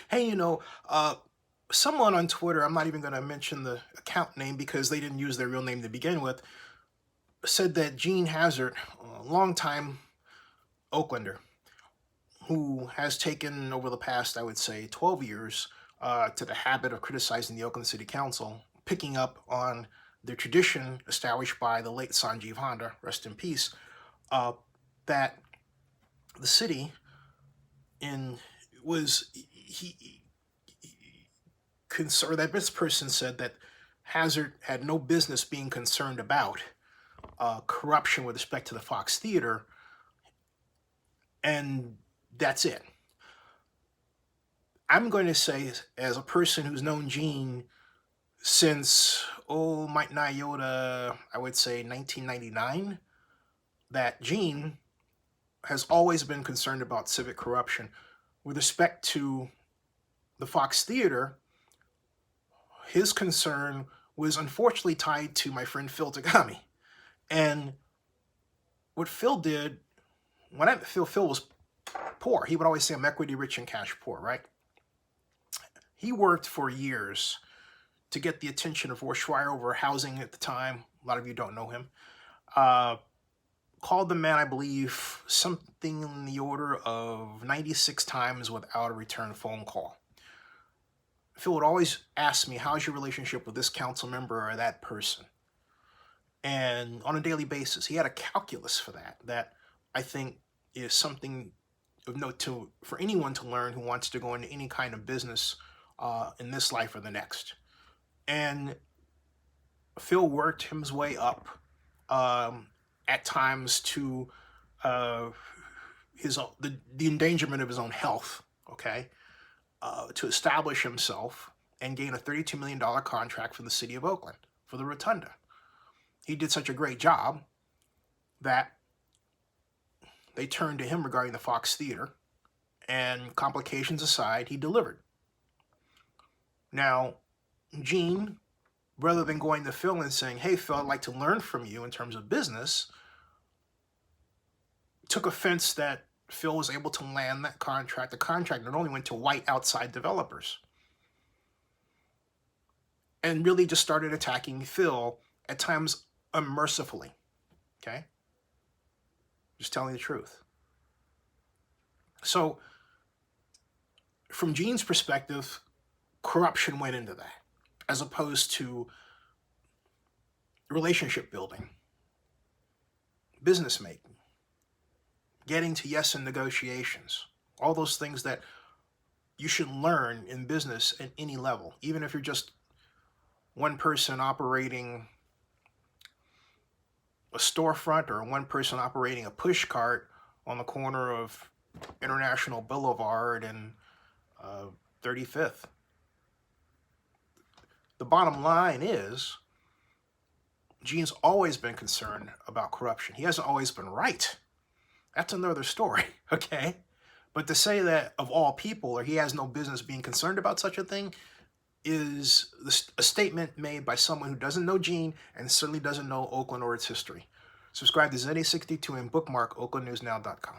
Hey, someone on Twitter, I'm not even going to mention the account name because they didn't use their real name to begin with, said that Gene Hazzard, a longtime Oaklander, who has taken over the past, I would say, 12 years to the habit of criticizing the Oakland City Council, picking up on the tradition established by the late Sanjiv Handa, rest in peace, uh, that the city in was he concerned that this person said that Hazzard had no business being concerned about corruption with respect to the Fox Theater, and that's it. I'm going to say, as a person who's known Gene since, oh, Mike Iota, I would say 1999, that Gene has always been concerned about civic corruption. With respect to the Fox Theater, his concern was unfortunately tied to my friend Phil Tagami. And what Phil did, Phil was poor. He would always say, I'm equity rich and cash poor, right? He worked for years to get the attention of Horst Schreier over housing at the time. A lot of you don't know him. Called the man, I believe, something in the order of 96 times without a return phone call. Phil would always ask me, how's your relationship with this council member or that person? And on a daily basis, he had a calculus for that I think is something of note for anyone to learn who wants to go into any kind of business in this life or the next. And Phil worked his way up at times to the endangerment of his own health, okay, to establish himself and gain a $32 million contract from the city of Oakland for the Rotunda. He did such a great job that they turned to him regarding the Fox Theater, and complications aside, he delivered. Now, Gene, rather than going to Phil and saying, hey, Phil, I'd like to learn from you in terms of business, took offense that Phil was able to land that contract. The contract not only went to white outside developers, and really just started attacking Phil, at times unmercifully, okay? Just telling the truth. So, from Gene's perspective, corruption went into that, as opposed to relationship building, business making, getting to yes in negotiations, all those things that you should learn in business at any level, even if you're just one person operating a storefront or one person operating a push cart on the corner of International Boulevard and 35th. The bottom line is, Gene's always been concerned about corruption. He hasn't always been right. That's another story, okay? But to say that, of all people, or he has no business being concerned about such a thing, is a statement made by someone who doesn't know Gene and certainly doesn't know Oakland or its history. Subscribe to Z62 and bookmark oaklandnewsnow.com.